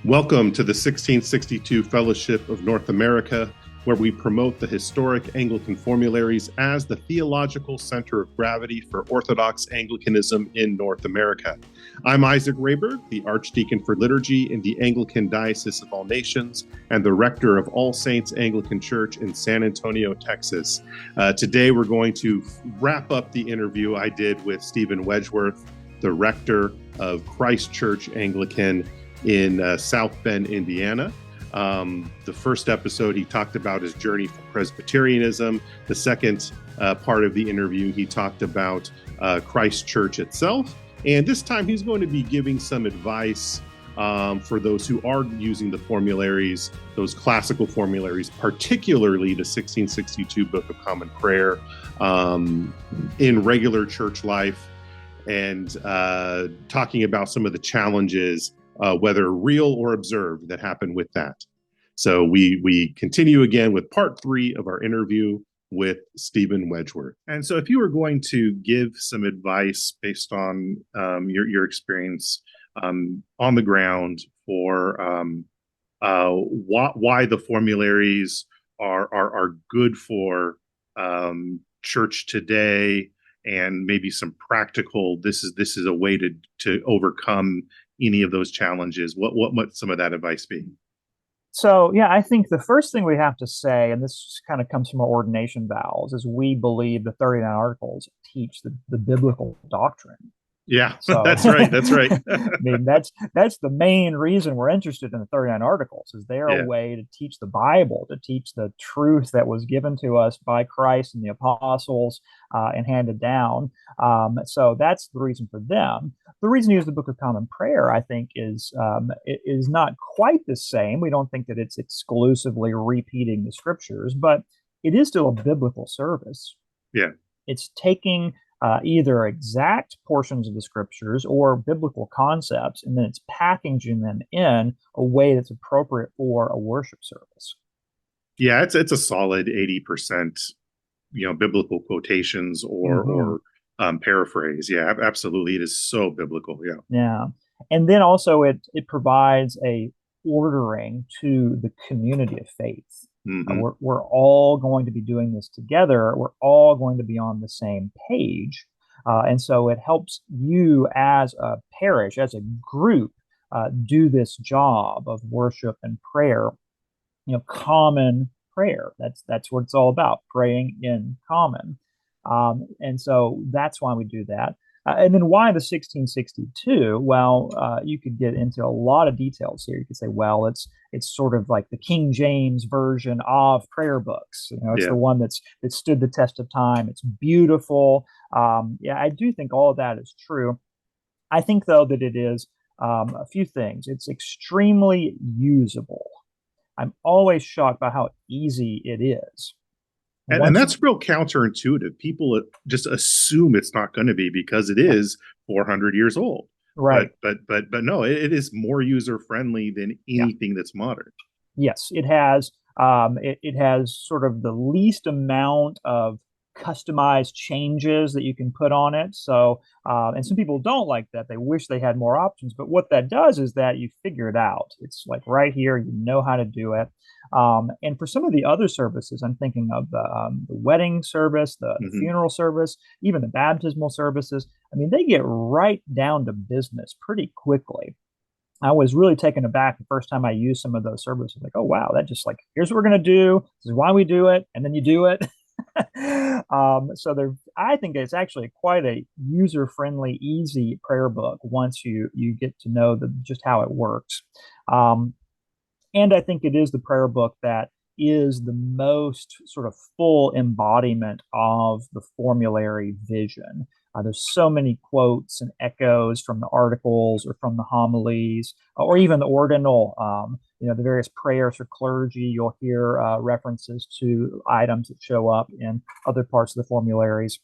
Welcome to the 1662 Fellowship of North America, where we promote the historic Anglican formularies as the theological center of gravity for Orthodox Anglicanism in North America. I'm Isaac Rayberg, the Archdeacon for Liturgy in the Anglican Diocese of All Nations and the rector of All Saints Anglican Church in San Antonio, Texas. Today, we're going to wrap up the interview I did with Stephen Wedgeworth, the rector of Christ Church Anglican in South Bend, Indiana. The first episode, he talked about his journey from Presbyterianism. The second part of the interview, he talked about Christ Church itself. And this time, he's going to be giving some advice for those who are using the formularies, those classical formularies, particularly the 1662 Book of Common Prayer, in regular church life, and talking about some of the challenges, whether real or observed, that happen with that. So we continue again with part 3 of our interview with Stephen Wedgeworth. And so if you were going to give some advice based on your experience on the ground for why the formularies are good for church today, and maybe some practical, this is a way to overcome any of those challenges, what might some of that advice be? So, yeah, I think the first thing we have to say, and this kind of comes from our ordination vows, is we believe the 39 Articles teach the biblical doctrine. Yeah, So, that's right. That's right. I mean, that's the main reason we're interested in the 39 Articles, is they're a Yeah. way to teach the Bible, to teach the truth that was given to us by Christ and the apostles and handed down. So that's the reason for them. The reason to use the Book of Common Prayer, I think, is not quite the same. We don't think that it's exclusively repeating the scriptures, but it is still a biblical service. Yeah. It's taking either exact portions of the scriptures or biblical concepts, and then it's packaging them in a way that's appropriate for a worship service. Yeah, it's a solid 80%, biblical quotations or paraphrase. Yeah, absolutely. It is so biblical. Yeah. Yeah. And then also it provides a ordering to the community of faith. Mm-hmm. We're all going to be doing this together. We're all going to be on the same page. And so it helps you as a parish, as a group, do this job of worship and prayer, common prayer. That's what it's all about, praying in common. And so that's why we do that. And then why the 1662? Well, you could get into a lot of details here. You could say, well, it's sort of like the King James version of prayer books. It's Yeah. the one that stood the test of time. It's beautiful. Yeah, I do think all of that is true. I think, though, that it is a few things. It's extremely usable. I'm always shocked by how easy it is. And that's real counterintuitive. People just assume it's not going to be because it is 400 years old. Right. But no, it is more user friendly than Yeah. anything that's modern. Yes, it has. It has sort of the least amount of customized changes that you can put on it. So, and some people don't like that. They wish they had more options. But what that does is that you figure it out. It's like right here, you know how to do it. And for some of the other services, I'm thinking of the wedding service, the Mm-hmm. funeral service, even the baptismal services. I mean, they get right down to business pretty quickly. I was really taken aback the first time I used some of those services. Like, oh wow, that just like, here's what we're gonna do. This is why we do it, and then you do it. So there, I think it's actually quite a user-friendly, easy prayer book once you get to know just how it works. Um, and I think it is the prayer book that is the most sort of full embodiment of the formulary vision. There's so many quotes and echoes from the articles or from the homilies or even the ordinal, the various prayers for clergy. You'll hear references to items that show up in other parts of the formularies.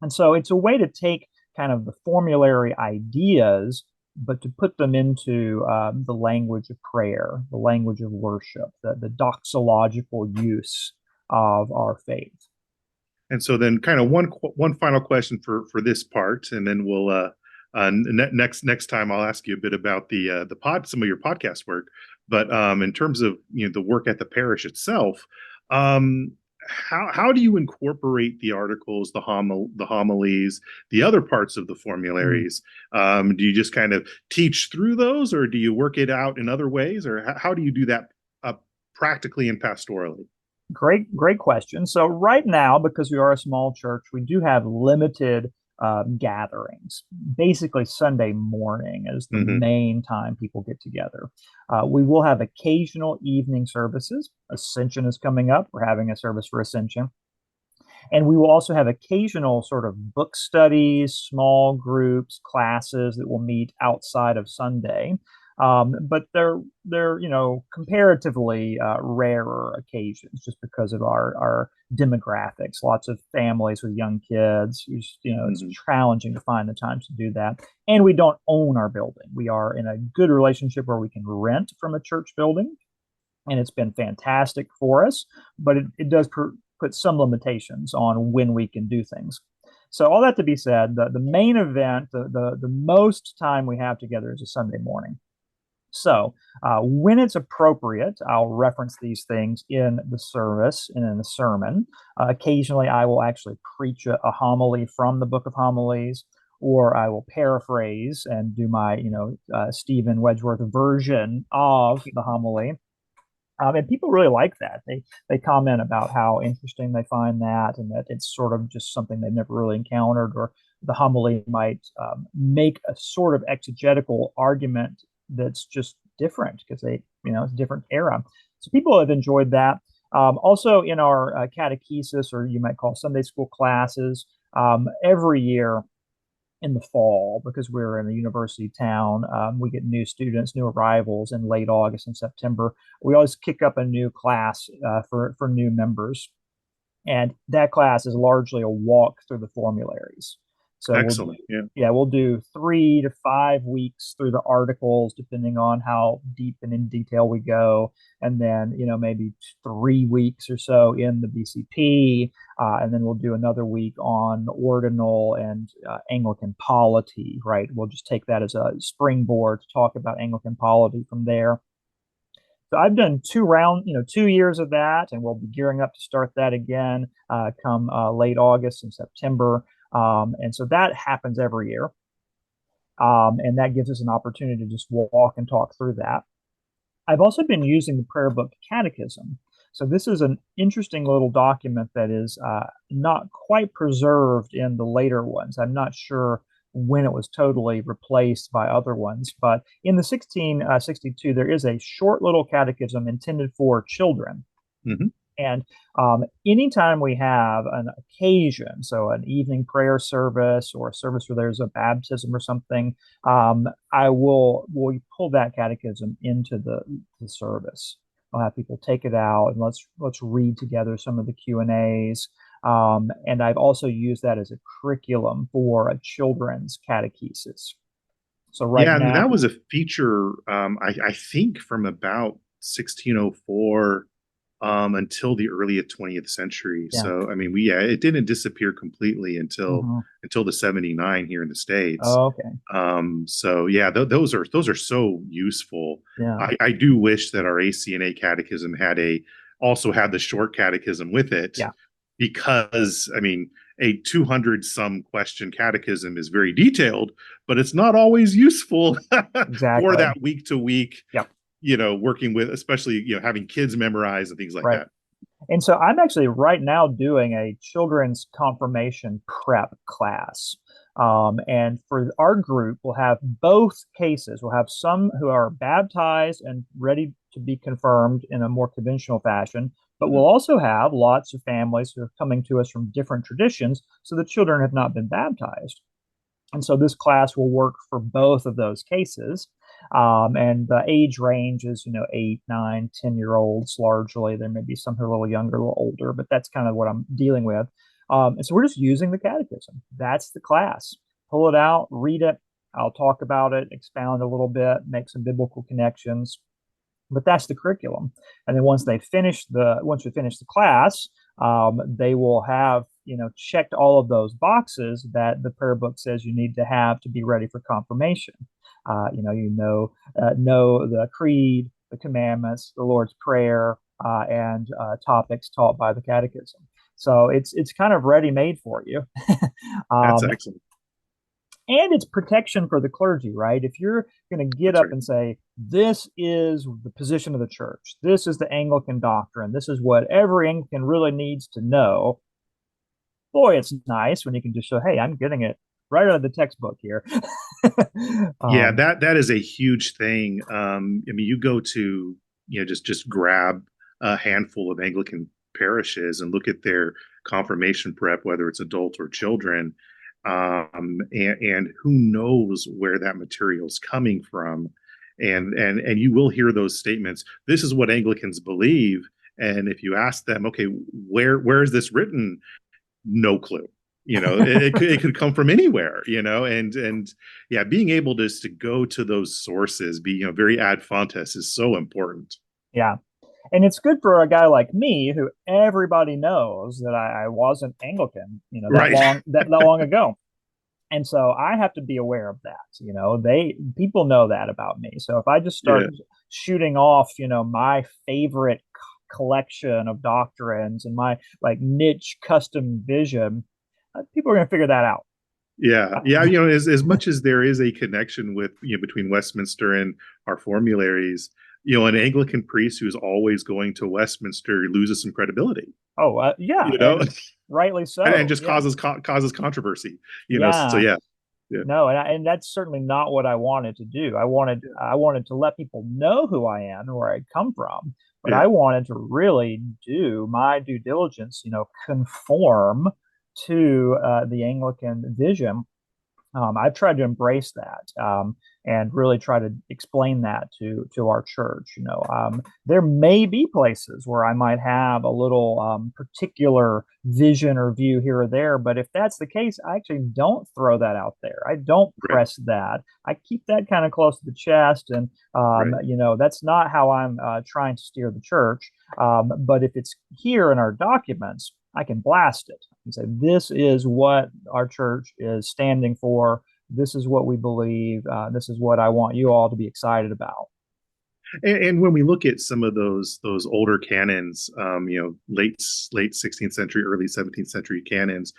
And so it's a way to take kind of the formulary ideas, but to put them into the language of prayer, the language of worship, the doxological use of our faith. And so then kind of one final question for this part, and then we'll Next time, I'll ask you a bit about some of your podcast work. But in terms of the work at the parish itself, um, how do you incorporate the articles, the homilies, the other parts of the Mm. formularies? Do you just kind of teach through those, or do you work it out in other ways, or how do you do that uh, practically and pastorally? Great question. So right now, because we are a small church, we do have limited gatherings. Basically, Sunday morning is the Mm-hmm. main time people get together. We will have occasional evening services. Ascension is coming up. We're having a service for Ascension. And we will also have occasional sort of book studies, small groups, classes that will meet outside of Sunday. But they're comparatively rarer occasions just because of our demographics. Lots of families with young kids. It's Mm-hmm. challenging to find the time to do that. And we don't own our building. We are in a good relationship where we can rent from a church building, and it's been fantastic for us. But it does put some limitations on when we can do things. So all that to be said, the main event, the most time we have together is a Sunday morning. So when it's appropriate, I'll reference these things in the service and in the sermon. Occasionally, I will actually preach a homily from the Book of Homilies, or I will paraphrase and do my, Stephen Wedgeworth version of the homily. And people really like that. They comment about how interesting they find that, and that it's sort of just something they've never really encountered, or the homily might make a sort of exegetical argument that's just different because it's a different era. So people have enjoyed that. Also, in our catechesis, or you might call Sunday school classes, every year in the fall, because we're in a university town. We get new students, new arrivals in late August and September. We always kick up a new class for new members, and that class is largely a walk through the formularies. So Excellent. Yeah. we'll do 3 to 5 weeks through the articles, depending on how deep and in detail we go, and then maybe 3 weeks or so in the BCP, and then we'll do another week on ordinal and Anglican polity. Right, we'll just take that as a springboard to talk about Anglican polity from there. So I've done 2 years of that, and we'll be gearing up to start that again come late August and September. And so that happens every year. And that gives us an opportunity to just walk and talk through that. I've also been using the prayer book catechism. So this is an interesting little document that is not quite preserved in the later ones. I'm not sure when it was totally replaced by other ones, but in the 1662, there is a short little catechism intended for children. Mm-hmm. And anytime we have an occasion, so an evening prayer service or a service where there's a baptism or something, we'll pull that catechism into the service. I'll have people take it out, and let's read together some of the Q&As. And I've also used that as a curriculum for a children's catechesis. So right Yeah, and now, that was a feature, I think, from about 1604 until the early 20th century. yeah. So, I mean, it didn't disappear completely until Mhm. the 79 here in the States. Oh, okay. So yeah, those are so useful. Yeah. I do wish that our ACNA catechism also had the short catechism with it, Yeah. because I mean, a 200 some question catechism is very detailed, but it's not always useful for Exactly. that week to week, Yep. working with, especially, having kids memorize and things like Right. that. And so I'm actually right now doing a children's confirmation prep class. And for our group, we'll have both cases. We'll have some who are baptized and ready to be confirmed in a more conventional fashion, but Mm-hmm. we'll also have lots of families who are coming to us from different traditions. So the children have not been baptized. And so this class will work for both of those cases. And the age range is, 8, 9, 10-year-olds largely. There may be some who are a little younger, a little older, but that's kind of what I'm dealing with. And so we're just using the catechism. That's the class. Pull it out, read it. I'll talk about it, expound a little bit, make some biblical connections. But that's the curriculum. And then once we finish the class, they will have checked all of those boxes that the prayer book says you need to have to be ready for confirmation. Know the creed, the commandments, the Lord's Prayer, and topics taught by the Catechism. So it's kind of ready made for you. That's um, excellent. and it's protection for the clergy, right? If you're going to get That's up right. and say, this is the position of the church, this is the Anglican doctrine, this is what every Anglican really needs to know, boy, it's nice when you can just show, hey, I'm getting it right out of the textbook here. Yeah, um, that is a huge thing. I mean, you go to, just grab a handful of Anglican parishes and look at their confirmation prep, whether it's adult or children, and who knows where that material is coming from, and you will hear those statements. This is what Anglicans believe, and if you ask them, okay, where is this written? No clue. It could come from anywhere, and yeah, being able to go to those sources, be very ad fontes, is so important. yeah. And it's good for a guy like me who everybody knows that I wasn't Anglican, that Right. long ago. And so I have to be aware of that. People know that about me. So if I just start Yeah. shooting off, my favorite collection of doctrines and my like niche custom vision, people are going to figure that out. Yeah. As much as there is a connection with between Westminster and our formularies, an Anglican priest who's always going to Westminster loses some credibility. Oh, yeah, you know and rightly and so. just Yeah, causes controversy. So yeah. yeah. Yeah. No, and that's certainly not what I wanted to do. I wanted to let people know who I am and where I come from, but Yeah. I wanted to really do my due diligence, conform to the Anglican vision. I've tried to embrace that, and really try to explain that to our church. There may be places where I might have a little particular vision or view here or there, but if that's the case, I actually don't throw that out there. I don't Right. press that. I keep that kind of close to the chest, and Right. that's not how I'm trying to steer the church. But if it's here in our documents, I can blast it and say, this is what our church is standing for. This is what we believe. This is what I want you all to be excited about. And when we look at some of those older canons, late 16th century, early 17th century canons,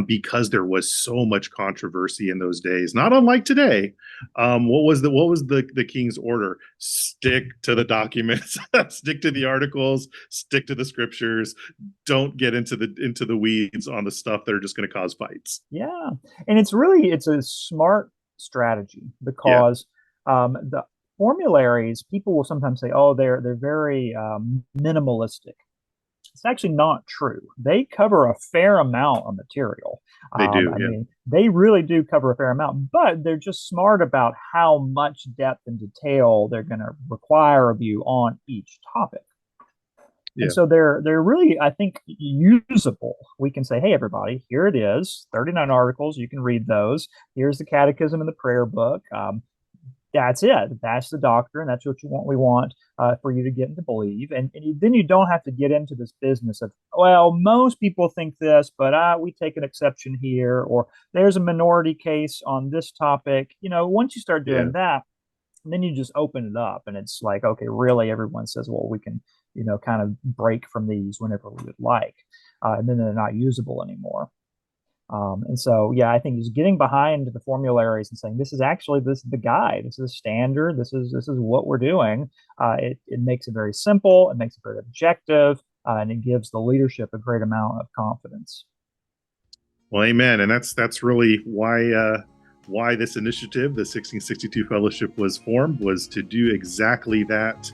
because there was so much controversy in those days, not unlike today. What was the king's order? Stick to the documents, stick to the articles, stick to the scriptures. Don't get into the weeds on the stuff that are just going to cause fights. Yeah, and it's a smart strategy Yeah, because the formularies, people will sometimes say, oh, they're very minimalistic. It's actually not true. They cover a fair amount of material. they do. I Yeah, mean, they really do cover a fair amount, but they're just smart about how much depth and detail they're going to require of you on each topic. And yeah. so they're really, I think, usable. We can say, hey, everybody, here it is, 39 articles. You can read those. Here's the catechism and the prayer book. That's it. That's the doctrine. That's what you want. We want for you to get to believe, and then you don't have to get into this business of, well, most people think this, but we take an exception here, or there's a minority case on this topic. Once you start Yeah. doing that, then you just open it up, and it's like, okay, really, everyone says, well, we can, kind of break from these whenever we would like, and then they're not usable anymore. And so, yeah, I think just getting behind the formularies and saying this is the guide, this is standard, this is what we're doing. It makes it very simple, it makes it very objective, and it gives the leadership a great amount of confidence. Well, amen. And that's really why this initiative, the 1662 Fellowship, was formed, was to do exactly that.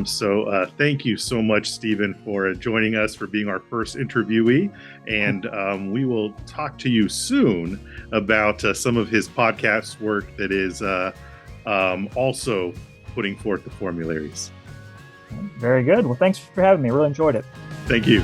So thank you so much, Stephen, for joining us, for being our first interviewee. And we will talk to you soon about some of his podcast work that is also putting forth the formularies. Very good. Well, thanks for having me. I really enjoyed it. Thank you.